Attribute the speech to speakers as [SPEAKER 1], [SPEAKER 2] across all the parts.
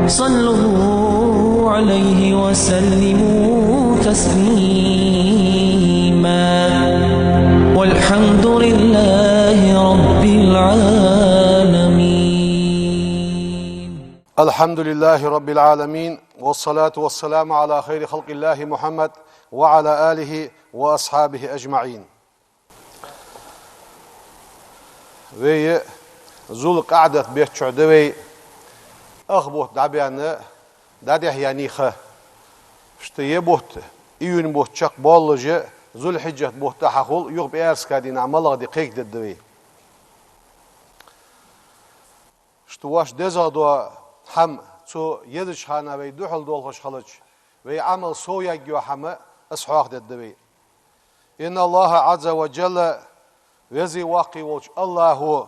[SPEAKER 1] صلوا عليه وسلموا تسليما والحمد لله رب العالمين.
[SPEAKER 2] الحمد لله رب العالمين والصلاة والسلام على خير خلق الله محمد وعلى آله وأصحابه أجمعين. Ve Zulqa'dat beççöde ve أخبوت دعبيان داديه يعني خ شتيه بوت إيون بوت شق بالله ذو الحجة بوت حقول يوب إيرس كادين عمله دقيق ددوي شتواش دزادو هم تو يدش خانه وي دوحل دولخش خلج وي عمل سويا جو هم أصحاح ددوي إن الله عز وجل وزي واقي وش الله هو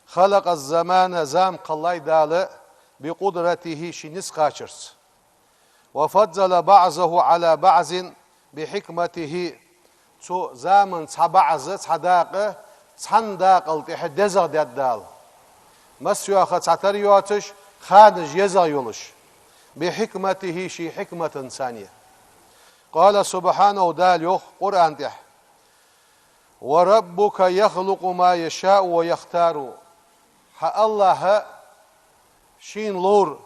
[SPEAKER 2] خلق الزمان زام قلاي داله بقدرته شنس قاشرس وفضل بعضه على بعض بحكمته تو زامن بعض صداقه صنداق التحدزا دال مسيو اخ تعتريوتش خارج يزا يولش بحكمته شي حكمة ثانية قال سبحانه دال قرآن تح وربك يخلق ما يشاء ويختار الله شين لور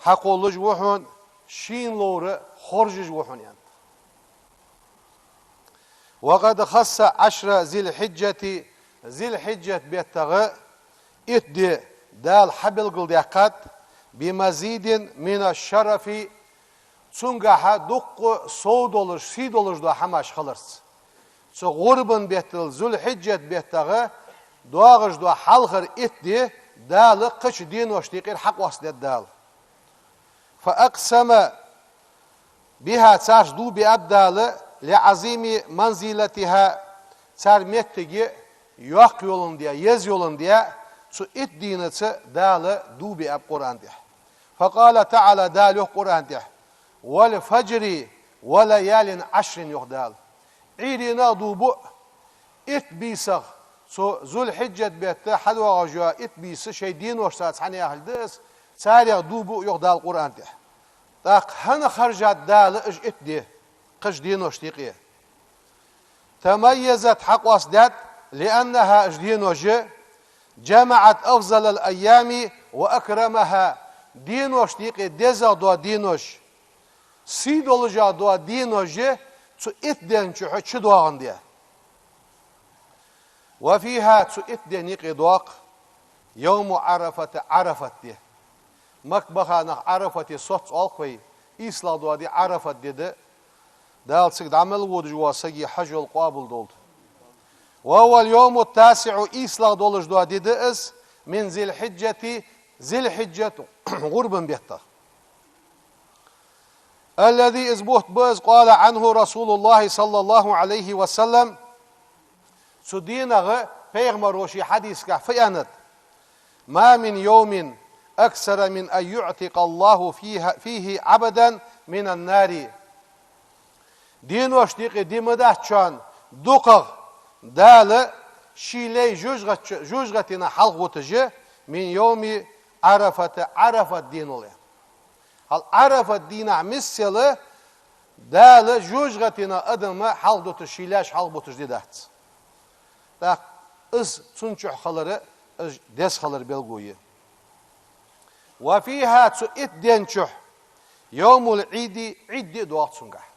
[SPEAKER 2] حقولج وحن شين لور خرجج وحن يعني وقد خص 10 ذي الحجة بيتغى اتدي دال حبل قلديقات بمزيد من الشرف تنقح دق صودولج سيدولج دو حماش خلص سو غربن بيتل ذو الحجة بيتغى دواغج دو حلخر اتدي دال قش دين وشتيقير حق واسد الدال فأقسم بها تاش دو بأبدال لعظيم منزلتها تار متجي يوق يولن ديا يز يولن ديا سو ات دينة دال دو بأب قرآن ديا فقال تعالى دال يوق قرآن ديا والفجر وليال 10 يوق دال عيرنا دوبو ات بيسغ سو ذو الحجة بيت حد وجوا اتبيس شيء دين وشتات حني أهل دس سارع دوبو يقدر القرآن ده تاق هن خرجت دال إج اتدي قش دين وشتيقية تميزت حق واسدات لأنها إج دين وجه جمعت أفضل الأيام وأكرمها دين وشتيقية دزا دوا دين وش سيدولجا دوا دين وجه سو اتدين شو شدوا عندها وفيها تؤدي نقضاق يوم عرفة دي مكبخا نخ عرفة صوت ألقوي إسلا دوادي عرفة دي دال سيد عمل ودجوا سيجي حج القابل دولد وهو اليوم التاسع إسلا دولج دوادي دئس من ذي الحجة غربا بيتا الذي إزبوت بز قال عنه رسول الله صلى الله عليه وسلم سدينغ پیغمبر وشي حديث كفيانت ما من يوم أكثر من أن يعتق الله فيه عبدا من النار دين وشتيق ديمده چان دوقغ دال شيلي جوجغتنا حلقوتجه من يوم عرفة دين الله هل عرفة دين عمسيله دال جوجغتنا أدم حلقوت شيلاش حلقوتج ديدات دا از تنچح خلره از دس خلر بلغوية وفيها تؤت دينچح يوم العيد عيد دوات سنجح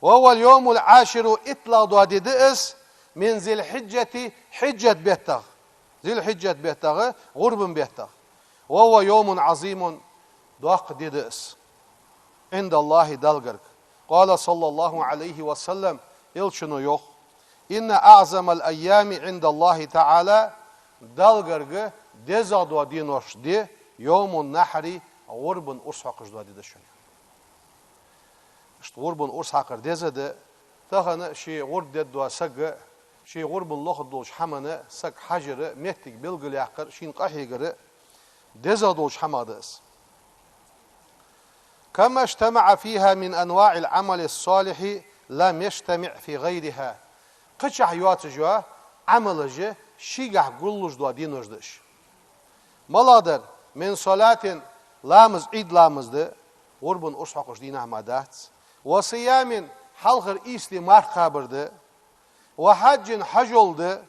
[SPEAKER 2] وهو اليوم العاشر اطلع دوات دئس من ذي الحجة حجة بيتغ ذي الحجة بيتغ غرب بيتغ وهو يوم عظيم دوات دئس عند الله دلغرك قال صلى الله عليه وسلم يلشنو يوخ إن أعظم الأيام عند الله تعالى دلغرغ دزاد ودينوش دي يوم النحر غرب أرسحقش دو دي شنو اشت غرب أرسحقر دزاد تخن شي غرب دو سق شي غرب الله دوش حمنه سق حجر مهتك بلغل يحقر شين قحيقر دزادوش حمادس كما اجتمع فيها من أنواع العمل الصالح لم يجتمع في غيرها قش حيوات جوا عمل جه شيء قلوش دو دينوش دش ملادر من صلاة لامز عيد لامزد وربن أصحقش دينه مادات وصيام حلقر إيسلي مارت خابرد وحج حجولد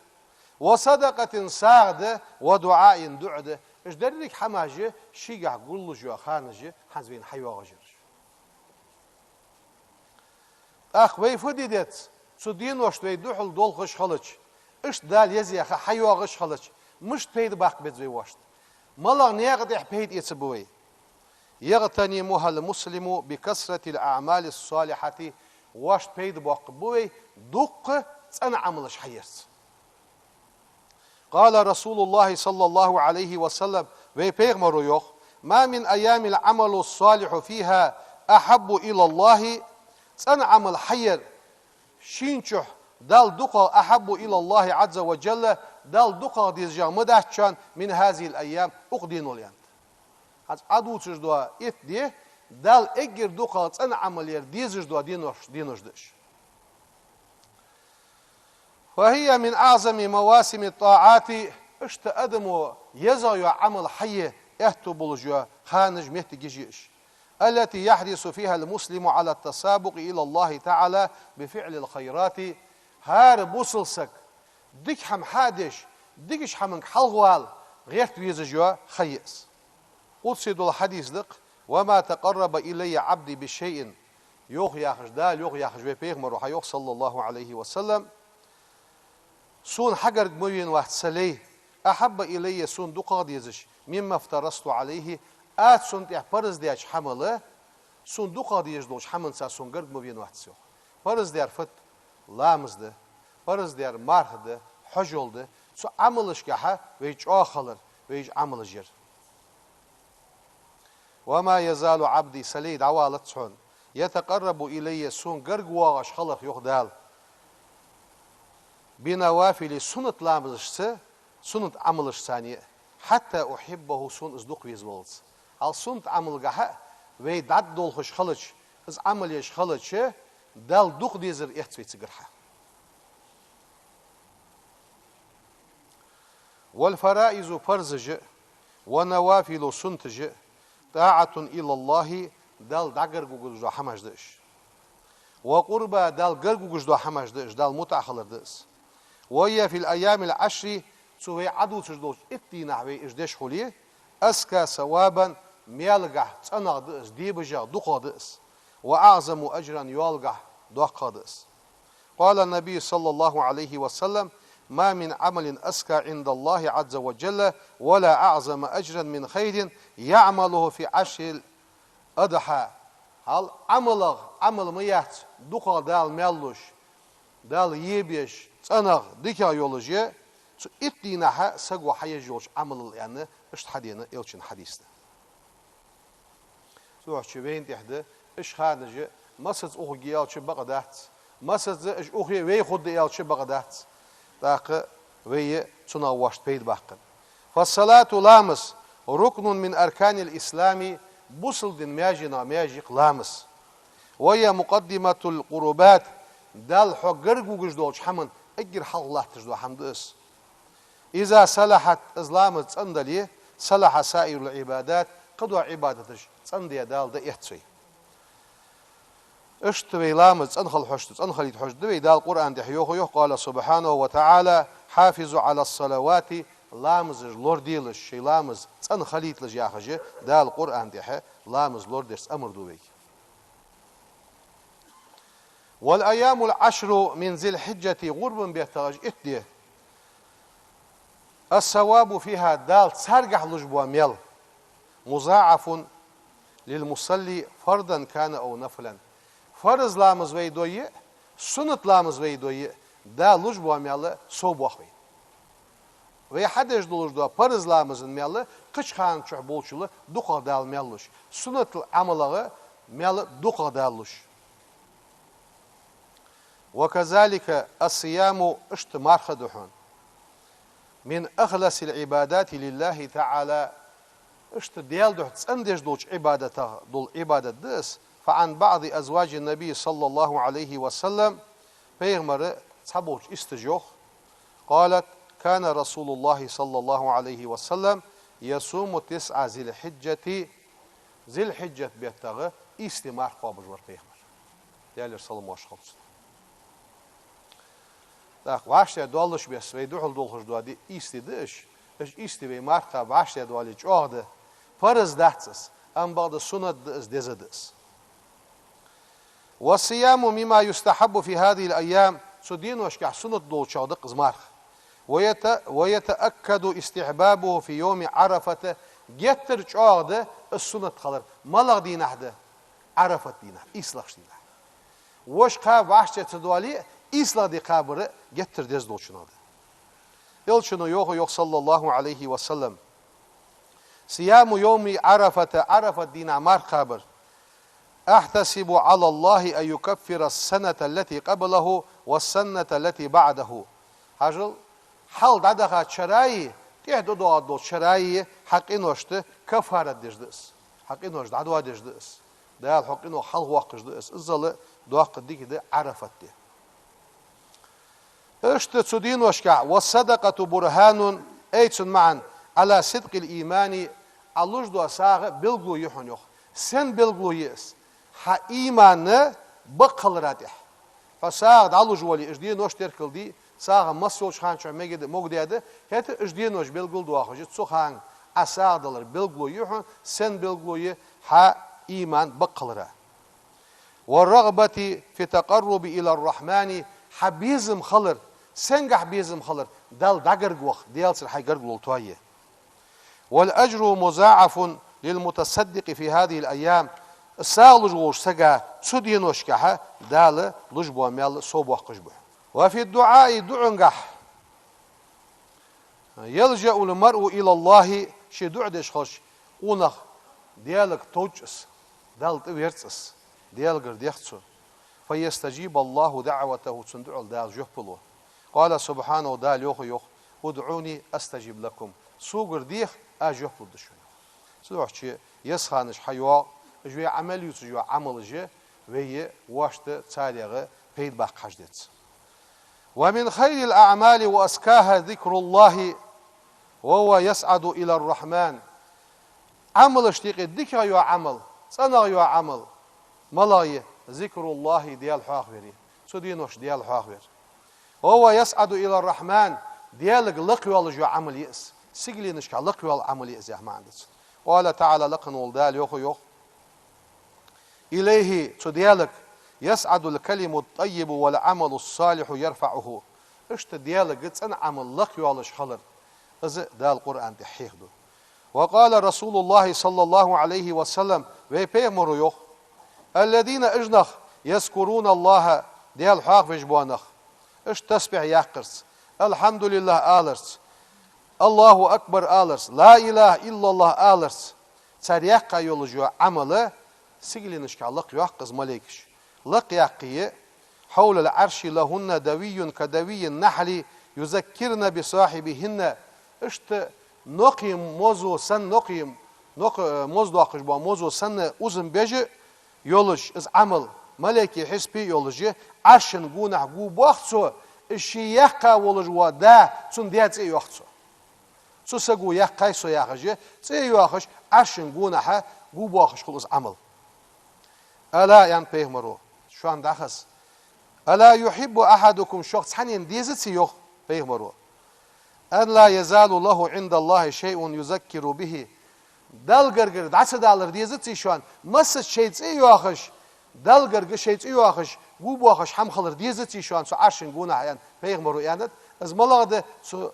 [SPEAKER 2] وصدقة ساغد ودعاء دعد إيش دريك حماجة شيء قول جو خانجة حزبين حيوة غجر أخ ويفديدت سودين وشتوي دحل دول غش خلج إيش دال يزي أخ حيوة غش خلج مش بيد باق بتزوي وشت ملا نيغد بيد يتسبوي يغتنمها المسلم بكثرة الأعمال الصالحة وشت بيد باق بوي دق أنا عملش حيرت قال رسول الله صلى الله عليه وسلم ويبيغمرو يوخ ما من أيام العمل الصالح فيها أحب إلى الله أنا عمل حير شينشح دال دقا أحب إلى الله عز وجل دال دقا ديزجا مدهشان من هذه الأيام أقدين وليان هذا عدو تجدوا إت دي دال إجر دقا أنا عمل ير ديزجدوا دينوش دش وهي من أعظم مواسم الطاعات اشتأدموا يزايا عمل حي اهتبوا جوا خانج مهتجيش التي يحرص فيها المسلم على التسابق إلى الله تعالى بفعل الخيرات هار بوصلسك ديك حم حادش ديكش حمنك حلوال غير تويز جوا خيس أرسد الحديث لك وما تقرب إلي عبدي بشيء يوخ ياخش دال يوخ ياخش بيغمر وحيوخ صلى الله عليه وسلم سون حجر موين واحد سليه أحب إلي سون دقا ديزش مما افترست عليه آت سون تيح برز ديش حمله سون دقا ديش دوش حمل سا سون قرد موين واحد سيوخ برز ديار فت لامز ده برز ديار مارخ ده حجول ده سو عملش كحا ويج آخلر ويج عمل جر وما يزال عبدي سليد عوالت سون يتقرب إلي سون قرد واغش خلق يخدال بنوافل سنة لامزشسه سنة عملش ثانية حتى أحبه سن أصدق ويزولز على سنة عمل جها ويدعد دول خش خلج إز عمل يش خلج دال دق ديزر إحتوي تجرها والفرائض فرزج ونوافل سنتج طاعة إلى الله دال دعجر جوجو حماجدش وقربة دال جرجوجو حماجدش دال متأخر دس وهي في الأيام العشر سوى عدو تجدوش اتينا وي إجدش خليه أسكى ثوابا ميالجح تنع دس ديبجا دقا دس وأعظم أجرا يالجح دقا دس قال النبي صلى الله عليه وسلم ما من عمل أسكى عند الله عز وجل ولا أعظم أجرا من خير يعمله في عشر الأضحى هل عمل ميات دقا دال ميالوش دال يبيش تنغ ديكا يولوجيا سو اتيناها سقوا حيا جوش عمل يعني اشت حدينا يلشن حديثنا سو شوين تحدى اش خانجه مسز اوغي يالش بغدات مسز اش اوغي وي خد يالش بغدات داق وي تنا واشت بيد باقن فالصلاة لامس ركن من أركان الإسلام بوصل دين ماجنا ماجيق لامس وهي مقدمة القربات دال حقر جوجش دوش حمن اجر حق الله تجدو حمدس إذا صلحت إسلام تصندلي صلح سائر العبادات قدوا عبادتش تصندي دال ده احتسي اشتوي لامز تصنخل حشت تصنخل يتحشت دوي دال القرآن دي حيوخ قال سبحانه وتعالى حافظوا على الصلوات لامز لور ديلش شي لامز تصنخليت لج ياخجي دال القرآن دي لامز لور ديس أمر دوي والأيام العشر من ذي الحجة غرب بيتراج اتديه الثواب فيها دال سرقح لجبوا ميل مضاعف للمصلي فرضا كان أو نفلا فرض لامز ويدوي سنة لامز ويدوي دال لجبوا ميل صوب وخوي ويحدش دولجدوا فرض لامز ميل قش خان شعبولشلو دقا دال ميلش سنة عمله ميل دقا دالش وكذلك الصيام اشتمار خدحون من أخلص العبادات لله تعالى اشتديال دوح تسندش دوش عبادته دول عبادة دس فعن بعض أزواج النبي صلى الله عليه وسلم بيغمر تبوش استجوخ قالت كان رسول الله صلى الله عليه وسلم يصوم 9 ذي الحجة ذي الحجة بيتغى استمار قابل ورقيخمر ديالر صلى واش خلص داق واش دولش بس ويدوحل دولخش دوادي استدش اش استوي مارقا واش دوالي جوغد فرض داتس ام بعد سنة دزدس والصيام مما يستحب في هذه الأيام سدين وشكع سنة دول شادق زمارخ ويتأكد استحبابه في يوم عرفة جتر شاد السنة خلر ملغ دين أحد عرفة دين إسلاخش دين وش قاب وحشة تدوالي إسلا دي قابر جتر دز دول شناد يلشنو يوخ صلى الله عليه وسلم صيام يوم عرفة دين عمار قابر أحتسب على الله أن يكفر السنة التي قبله والسنة التي بعده هاجل حال دادخا شراي تيهدو دو شراي حقين وشت كفارة دجدس حقين وشت عدوا دجدس دال حقين وحال واقش دس الزل دواق ديك دي عرفت دي اشت تسودين وشكع والصدقة برهان ايتسن معا على صدق الإيمان علوش دو ساغ بلغلو يحن يخ سن بلغلو يس ها إيمان بقل رادح فساغ دالو جوالي اجدي نوش تركل دي ساغ مسوش خان شو مجد مقديده هت اجدي نوش بلغل دو اخوش تسو خان اساغ دالر بلغلو يحن سن بلغلو يه ها إيمان بقل را والرغبة في تقرب إلى الرحمن حبيزم خلر سنجح بيزم خلر دال داغرغوخ ديال سر حيغرغلو تويه والأجر مضاعف للمتصدق في هذه الأيام الساغ لجوش سجا سدين وشكها دال لجبو ميل صوبو قجبو وفي الدعاء دعنجح يلجأ المرء إلى الله شي دعدش خش ونخ ديالك توجس دال تبيرتس ديالك ديختسو فيستجيب الله دعوته تندعو دال جهبلو قال سبحانه دال يوخ ادعوني استجيب لكم سوغر ديخ اجهبلو دشون سوحشي يسخانش حيوا جوي عمل يسجوا عمل جه وهي واشت تاليغه بيد باق حجدت ومن خير الأعمال وأزكاها ذكر الله وهو يسعد إلى الرحمن عمل اشتيق الذكر يو عمل صنع يو عمل ملاي ذكر الله ديال حاخبري سودينوش ديال حاخبر وهو يسعد إلى الرحمن ديالك لقيول جو عمل يأس سيجلينش لقيول عمل يأس يا مهندس قال تعالى لقن ولدال يوخ إليه تديالك يسعد الكلم الطيب والعمل الصالح يرفعه اشت ديالك قد عمل لك يوالش خلر از دا القرآن تحيخ دو وقال رسول الله صلى الله عليه وسلم ويبيمر يوخ الذين اجنخ يذكرون الله ديال حاق فيجبوانخ اش تسبح يقرس الحمد لله آلرس الله أكبر آلرس لا إله إلا الله آلرس تريقا يولجو عمله سيجلينش كاللق يحقز مليكش لق يقي حول العرش لهن دوي كدوي النحل يذكرن بصاحبهن اشت نقيم موزو سن نقيم موزو اقش با موزو سن uzun بيجي يولش از عمل ملكي حسبي يولجي عشن گونح گو باختسو اشي يقا ولج ودا تون ديات اي يختسو سو سگو يقا سو يخجي تي يخش عشن گونح گو باخش خلص عمل ألا يعني بيهمرو شو عند أخس ألا يحب أحدكم شخص حنين ديزت يخ بيهمرو أن لا يزال له عند الله شيء يذكر به دل گرگر دعس دالر ديزت شوان مس شيء يخش دل گرگر شيء يخش گو باخش هم خلر ديزت شوان سو عشن گونه يعني بيهمرو يعني از ملاده سو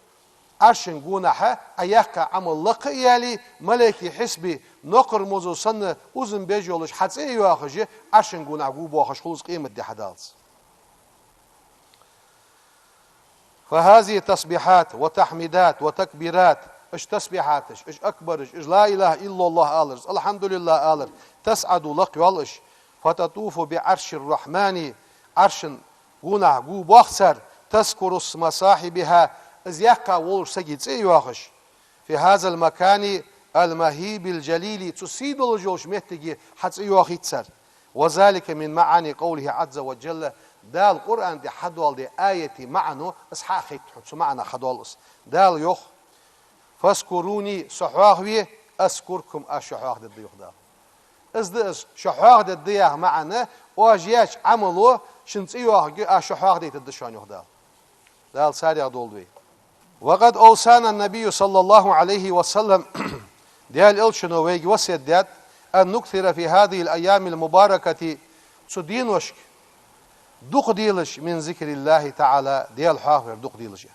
[SPEAKER 2] عشن گونه اياك عمل لقيالي ملكي حسبي نقر موزو سنة uzun بيجي ولش حتى يواخج عشان گونه گو باخش خلص قيمة دي حدالس فهذه تسبيحات وتحميدات وتكبيرات اش تسبيحاتش اش اكبرش اش لا اله الا الله آلرز الحمد لله آلر تسعد لك والش فتطوف بعرش الرحمن عرش گونه گو باخسر تذكر اسم صاحبها ازياقا ولش سجد يواخش في هذا المكان المهيب الجليل تسيد الجوش مهتجي حتى يواخيتسر وذلك من معاني قوله عز وجل دا القرآن دي حدوال دي آية معنو اسحا خيت حدث معنا حدوالس دال يوخ فاذكروني صحواهوي أذكركم أشحواخ دي يوخ دا ازدئس شحاق الدياه معنا واجياش عملوا شنت ايوه شحاق ديت الدشان يهدال دال ساري دولوي وقد اوصانا النبي صلى الله عليه وسلم ديال الشنو ويجي وسيت ديت ان نكثر في هذه الايام المباركه تدين وشك دوق ديلش من ذكر الله تعالى ديال حافر دوق ديلش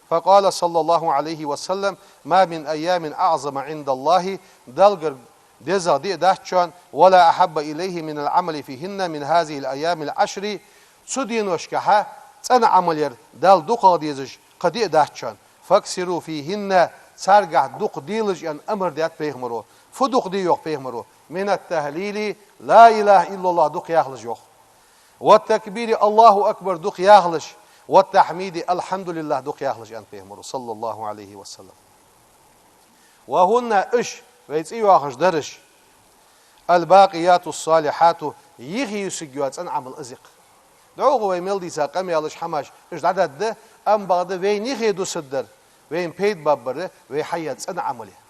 [SPEAKER 2] فقال صلى الله عليه وسلم ما من ايام اعظم عند الله دلقر ديزا دي داشان ولا احب اليه من العمل فيهن من هذه الايام العشر تدين وشكها تن عمل دال دوق ديزش قد داشان فاكسروا فيهن سارقه دوق ديلش ان امر ديات بيغمرو فدوق دي يوق بيغمرو من التهليل لا اله الا الله دوق ياخلش يوق والتكبير الله اكبر دوق ياخلش والتحميد الحمد لله دوق ياخلش ان بيغمرو صلى الله عليه وسلم وهن اش ويتسيو اخش درش الباقيات الصالحات يغي يسجوات ان عمل ازق دعوه ويملدي ساقم يالش حماش اش عدد ام بعد وين يغي دو صدر وين بيد بابر وي حيات ان عمله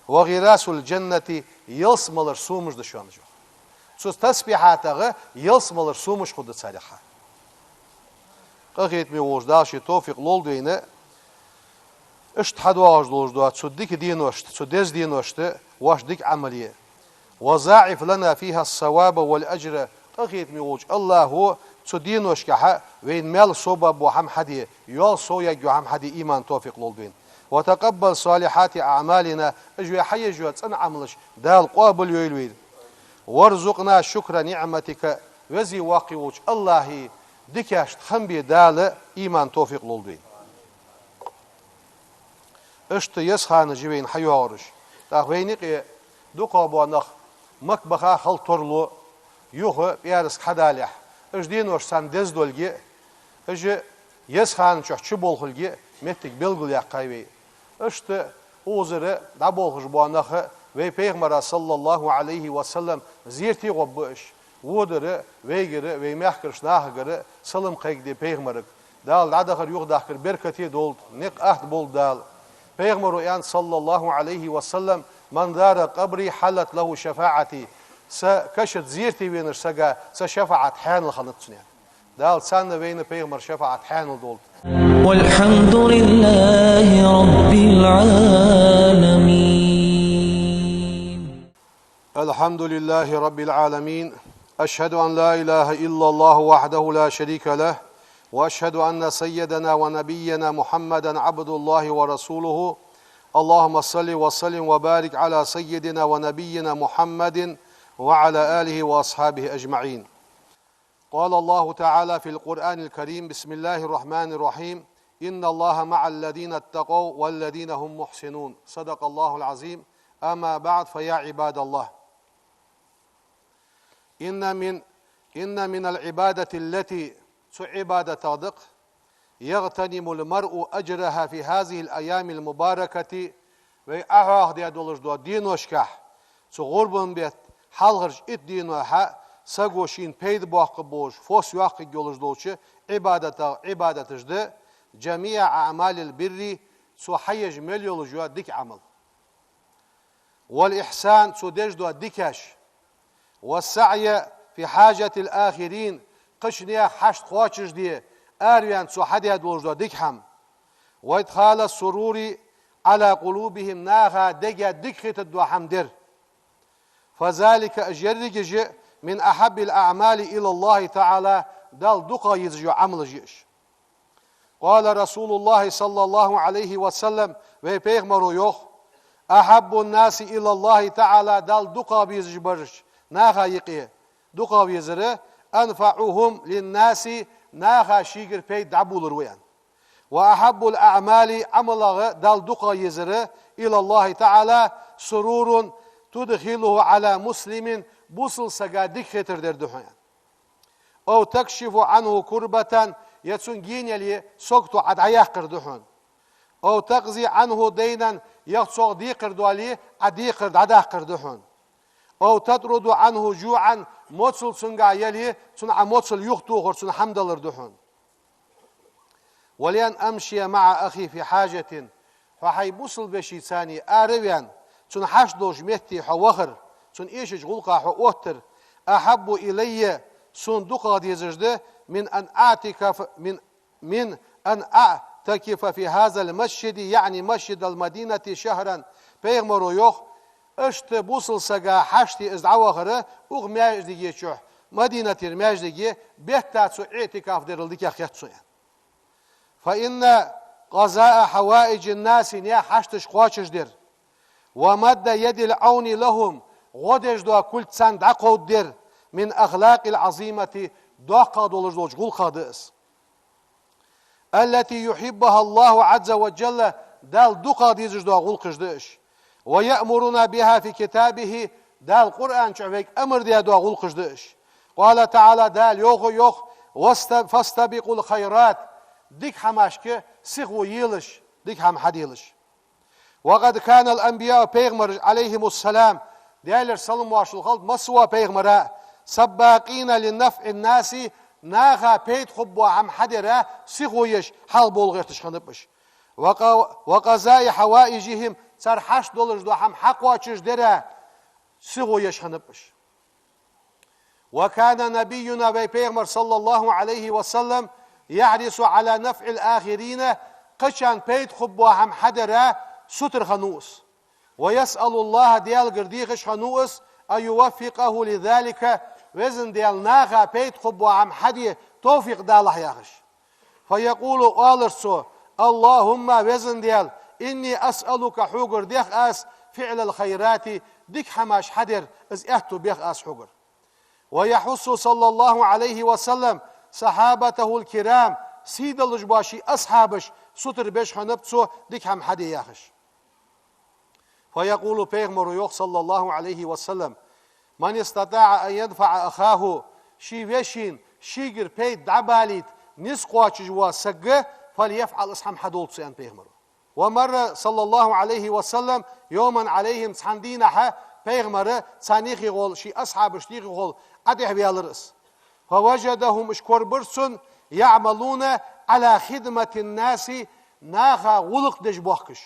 [SPEAKER 2] وغراس الجنة يلسملر سومش دشانجو سوز تسبيحاته يلسملر سومش خود صالحة قاقيت مي وجداشي توفيق لول دينه اشت حدواج لوجدوات سوديك دينوشت سوديز دينوشت واش ديك عملية وزاعف لنا فيها الصواب والأجر قاقيت مي وج الله هو سودينوش كحا وين مال صوبة بوحم حدي يول صويا جوحم حدي إيمان توفيق لول دين وتقبل صالحات أعمالنا اجوي حي جوات ان عملش دال قابل يويلويل وارزقنا شكر نعمتك وزي واقعوش الله ديكاشت خنبي دال إيمان توفيق لولدين اشت يسخان جوين حيورش تاخوينيق دو قابوانخ مكبخا خل ترلو يوخ بيارس خدالح اجدين وش سان دزدولجي اج يسخان شوح چبول خلجي متك بلغل يقايوي اشت اوزر دابول خجبوانخ وي پیغمبر صلى الله عليه وسلم زيرتي غبش ودر ويگر وي مخكرش ناهگر سلم قيق دي پیغمبر دال دادخر يوغ داخر بركتي دول نق احد بول دال پیغمبر يان صلى الله عليه وسلم من دار قبري حلت له شفاعتي كشت زيرتي وينر سجا شفاعت حان الخلطني دال سان وين پیغمبر شفاعت حان دول
[SPEAKER 1] والحمد لله رب العالمين.
[SPEAKER 2] الحمد لله رب العالمين. أشهد أن لا إله إلا الله وحده لا شريك له وأشهد أن سيدنا ونبينا محمدا عبد الله ورسوله. اللهم صل وسلم وبارك على سيدنا ونبينا محمد وعلى آله وأصحابه أجمعين. قال الله تعالى في القرآن الكريم بسم الله الرحمن الرحيم إن الله مع الذين اتقوا والذين هم محسنون. صدق الله العظيم. أما بعد فيا عباد الله إن من العبادة التي عبادة صادق يغتنم المرء أجرها في هذه الأيام المباركة وأعاه دي دولش دو دين وشكح غربن بيت حلغرش الدين وحا ساقوشين بيد بوحق بوش فوس يوحق جولش دوش عبادة جده جميع أعمال البر حيج مليول جوا ديك عمل والإحسان ديج دو ديكاش والسعي في حاجة الآخرين قشنيا حشت خواچش دي آريان حديا دولش دو ديك حم وإدخال السرور على قلوبهم ناغا ديجا ديكخت الدو حمدر فذلك أجرج من أحب الأعمال إلى الله تعالى دال دقا يزجو عمل جيش. قال رسول الله صلى الله عليه وسلم ويبيغمرو يوخ أحب الناس إلى الله تعالى دال دقا بيزج برش ناغا يقيه دقا بيزره أنفعهم للناس ناغا شيغر بيد عبول رويان وأحب الأعمال عمل دال دقا يزره إلى الله تعالى سرور تدخله على مسلم بوصل سجادك خطر در دهان أو تكشف عنه كربة يتسنجين يلي سقطوا عدعيا قردهن أو تقضي عنه دينا يخصق دي قردوالي عدي قرد عدا قردهن أو تطرد عنه جوعا موصل سنجا يلي سنع موصل يختو غر سن حمد لردهن ولأن أمشي مع أخي في حاجة فحي بوصل بشي ثاني آرويان سن حشدوش مهتي حوخر سون إيش غلقة أوتر أحب إلي سون دقة ديزجده من أن أعتكف في هذا المسجد يعني مسجد المدينة شهرا بيغمرو يوخ اشت بوصل سجا حشتي ازدعوا غره وغماج ديجي شوح مدينة الماج ديجي بيتا سو اعتكاف ديرلديك يخيط سويا فإن قضاء حوائج الناس نيا حشتش قواشش دير ومد يد العون لهم غدش دو كل تسان دعقو دير من أخلاق العظيمة دعقا دولج دولج غول قادس التي يحبها الله عز وجل دال دقا ديزج دو غول قجدش ويأمرنا بها في كتابه دال القرآن شعبك أمر دي دو غول قجدش قال تعالى دال يوخ فاستبقوا الخيرات ديك حماشك سيغو يلش ديك هم حديلش وقد كان الأنبياء بيغمر عليهم السلام ديالر سلم واشل خلط مسوا بيغمرا سباقين للنفع الناس ناغا بيت خبوا عم حدرا سيغو يش حال بولغير تشخنبش وقضاء حوائجهم صار $8 دو هم حق واتشش درا سيغو يش خنبش وكان نبينا بيغمر صلى الله عليه وسلم يحرص على نفع الآخرين قشان بيت خبوا عم حدرا ستر خنوس ويسأل الله ديال قرديخش خنوس أن يوفقه لذلك وزن ديال ناغا بيت خبوا عم حدي توفيق دالله ياخش فيقول قالرسو اللهم وزن ديال إني أسألك حقر ديخ أس فعل الخيرات ديك حماش حدر إز إهتو بيخ أس حقر ويحث صلى الله عليه وسلم صحابته الكرام سيد الجباشي أصحابش ستر بيش خنبتسو ديك هم حدي ياخش فيقول بيغمر يوخ صلى الله عليه وسلم من استطاع أن يدفع أخاه شي ويشين شيجر بيت دعباليت نسقواتش جوا سقه فليفعل أصحام حدول سيان بيغمر ومر صلى الله عليه وسلم يوما عليهم سحندينها بيغمر سانيخي غول شي أصحاب شتيخي غول أدح بيالرس فوجدهم اشكور برسن يعملون على خدمة الناس ناخا غلق دج بوخكش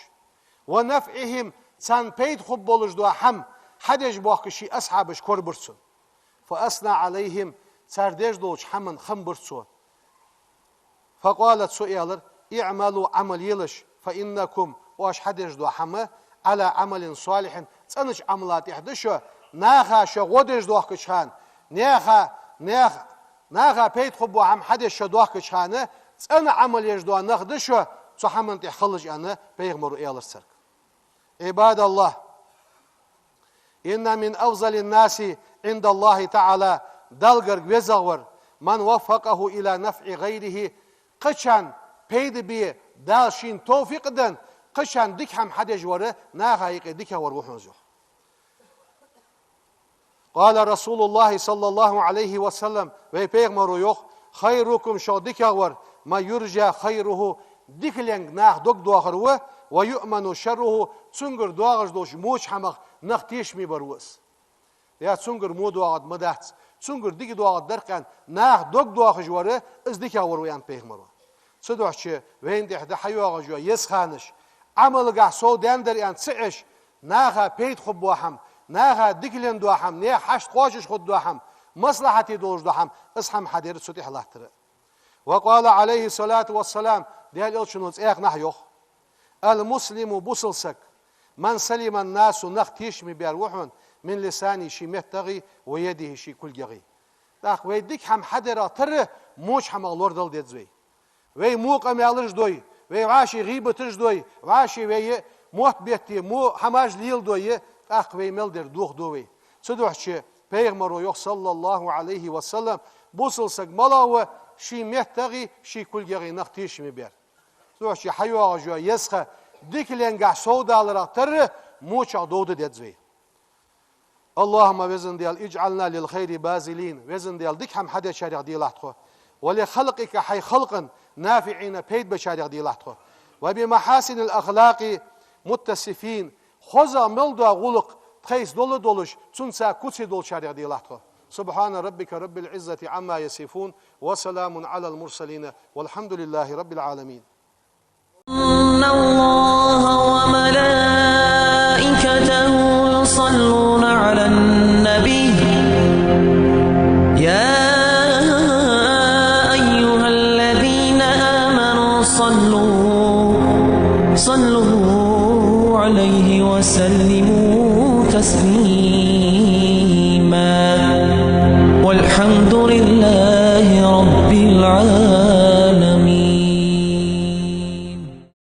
[SPEAKER 2] ونفعهم سان بيت خبولج دو حم حدج بوخكشي أصحاب اشكور برسن فأثنى عليهم ساردج دوش حمن خم برسو فقالت سؤالر اعملوا عمل يلش فإنكم واش حدج دو حمه على عمل صالح تنش عملات يحدشو ناخا شغودج دوخكشان ناخا بيت خبو عم حدش دوخكشانه تن عمل يجدو نخدشو صحمن تخلج أنا بيغمروا إيالر سرك عباد الله إن من أفضل الناس عند الله تعالى دلغر وزغور من وفقه إلى نفع غيره قشان بيد بي دالشين توفيق دن قشان ديك هم حدج وره ناخا يقي ديك وروحون زوخ قال رسول الله صلى الله عليه وسلم ويبيغمرو يوخ خيركم شو ديك ور ما يرجى خيره ديك لنگ ناخ دوك دوخروه ويؤمن شره تسنگر دوغش دوش موش حمق نختيش مي بروس يا تسنگر مو دوغد مدحت تسنگر ديك دوغد درقان ناخ دوك دوخش وره از ديك ور ويان بيغمرو صدوحش وين دي حدا حيوغ جو يسخانش عمل سو دندر يعني تسعش ناخا بيت خب وحم ناخا ديكلن دوحم نيا حشت خوشش خد دوحم مصلحتي دوش دوحم اسحم حدير سوتي حلاحتر وقال عليه الصلاة والسلام ديال يلشنوز ايق نحيوخ المسلم بوصلسك من سلم الناس نختيش مي بيروحون من لساني شي مهتغي ويده شي كل جغي داخ ويديك هم حدر تر موش هم اغلور دل ديدزوي وي موقع ميالرش دوي وي واشي غيبتش دوي واشي وي موت بيتي مو حماج ليل دوي اخ وي ملدر دوخ دوي صدوحشي بيغمرو يوخ صلى الله عليه وسلم بوصلسك ملاوه شي مهتغي شي كل جغي نختيش مي بير صدوحشي حيوغ جو يسخه ديك لنگح سودالرا تر موچا دود ديدزوي اللهم وزن ديال اجعلنا للخير بازلين وزن ديال ديك هم حدا شارع ديلاتخو ولخلقك حي خلقا نافعين بيد بشارع ديلاتخو وبمحاسن الأخلاق متصفين خوزا ملدو غلق تخيس دول دولش تنسى كتسي دول شارع ديلاتخو سبحان ربك رب العزة عما يصفون وسلام على المرسلين والحمد لله رب العالمين.
[SPEAKER 1] إن الله وملائكته يصلون على النبي حسبي